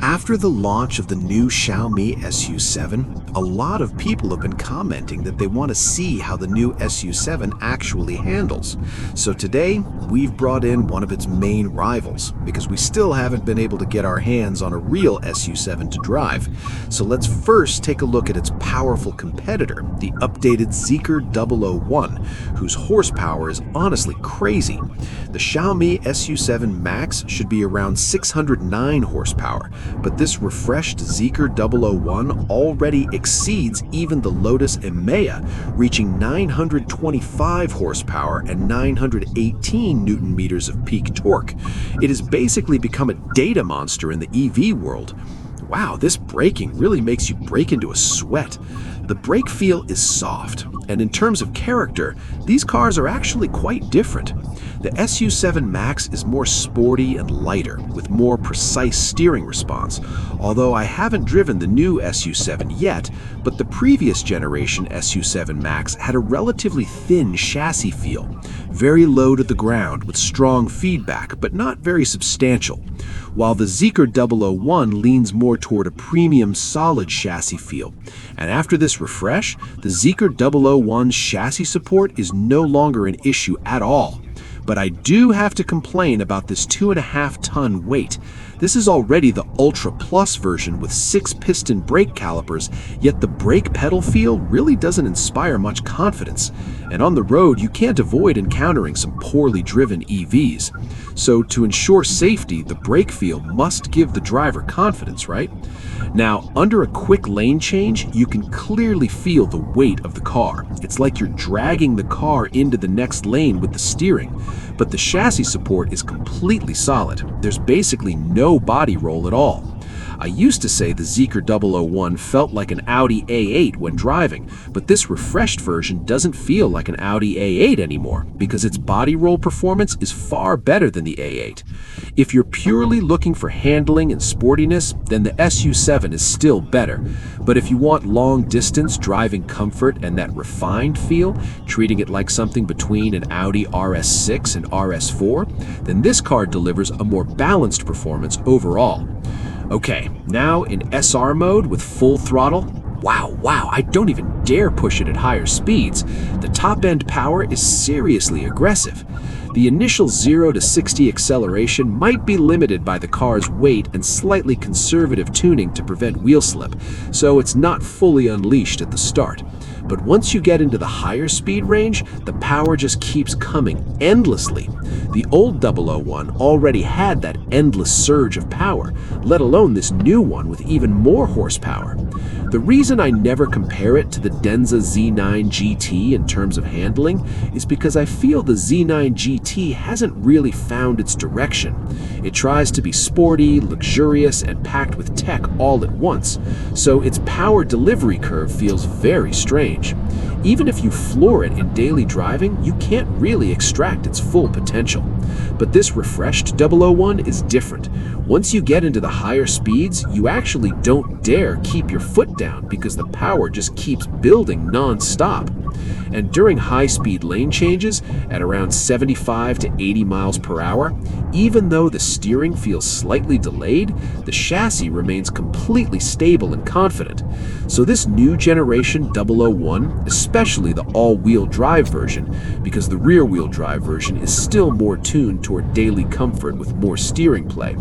After the launch of the new Xiaomi SU7, a lot of people have been commenting that they want to see how the new SU7 actually handles. So today, we've brought in one of its main rivals, because we still haven't been able to get our hands on a real SU7 to drive. So let's first take a look at its powerful competitor, the updated Zeekr 001, whose horsepower is honestly crazy. The Xiaomi SU7 Max should be around 609 horsepower, but this refreshed Zeekr 001 already exceeds even the Lotus Emea, reaching 925 horsepower and 918 newton-meters of peak torque. It has basically become a data monster in the EV world. Wow, this braking really makes you break into a sweat. The brake feel is soft, and in terms of character, these cars are actually quite different. The SU7 Max is more sporty and lighter, with more precise steering response, although I haven't driven the new SU7 yet, but the previous generation SU7 Max had a relatively thin chassis feel, very low to the ground with strong feedback, but not very substantial, while the Zeekr 001 leans more toward a premium solid chassis feel. And after this refresh, the Zeekr 001's chassis support is no longer an issue at all. But I do have to complain about this 2.5-ton weight. This is already the Ultra Plus version with 6-piston brake calipers, yet the brake pedal feel really doesn't inspire much confidence. And on the road, you can't avoid encountering some poorly driven EVs. So to ensure safety, the brake feel must give the driver confidence, right? Now, under a quick lane change, you can clearly feel the weight of the car. It's like you're dragging the car into the next lane with the steering. But the chassis support is completely solid. There's basically no body roll at all. I used to say the Zeekr 001 felt like an Audi A8 when driving, but this refreshed version doesn't feel like an Audi A8 anymore because its body roll performance is far better than the A8. If you're purely looking for handling and sportiness, then the SU7 is still better. But if you want long-distance driving comfort and that refined feel, treating it like something between an Audi RS6 and RS4, then this car delivers a more balanced performance overall. Okay, now in SR mode with full throttle, wow, I don't even dare push it at higher speeds. The top-end power is seriously aggressive. The initial 0 to 60 acceleration might be limited by the car's weight and slightly conservative tuning to prevent wheel slip, so it's not fully unleashed at the start. But once you get into the higher speed range, the power just keeps coming endlessly. The old 001 already had that endless surge of power, let alone this new one with even more horsepower. The reason I never compare it to the Denza Z9 GT in terms of handling is because I feel the Z9 GT hasn't really found its direction. It tries to be sporty, luxurious, and packed with tech all at once, so its power delivery curve feels very strange. Even if you floor it in daily driving, you can't really extract its full potential. But this refreshed 001 is different. Once you get into the higher speeds, you actually don't dare keep your foot down because the power just keeps building non-stop. And during high-speed lane changes, at around 75 to 80 miles per hour, even though the steering feels slightly delayed, the chassis remains completely stable and confident. So this new generation 001, especially the all-wheel drive version, because the rear-wheel drive version is still more tuned toward daily comfort with more steering play,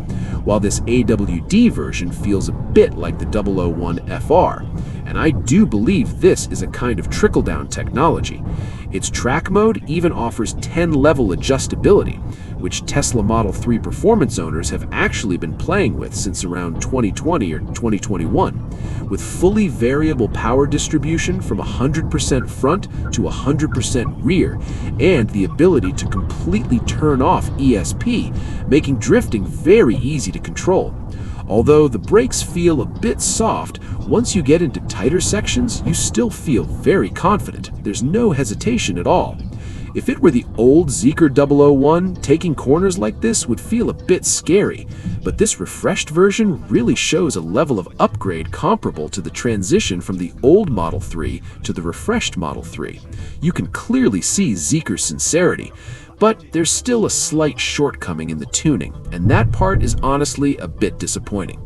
while this AWD version feels a bit like the 001 FR. And I do believe this is a kind of trickle-down technology. Its track mode even offers 10-level adjustability, which Tesla Model 3 performance owners have actually been playing with since around 2020 or 2021, with fully variable power distribution from 100% front to 100% rear, and the ability to completely turn off ESP, making drifting very easy to control. Although the brakes feel a bit soft, once you get into tighter sections, you still feel very confident. There's no hesitation at all. If it were the old Zeekr 001, taking corners like this would feel a bit scary, but this refreshed version really shows a level of upgrade comparable to the transition from the old Model 3 to the refreshed Model 3. You can clearly see Zeekr's sincerity, but there's still a slight shortcoming in the tuning, and that part is honestly a bit disappointing.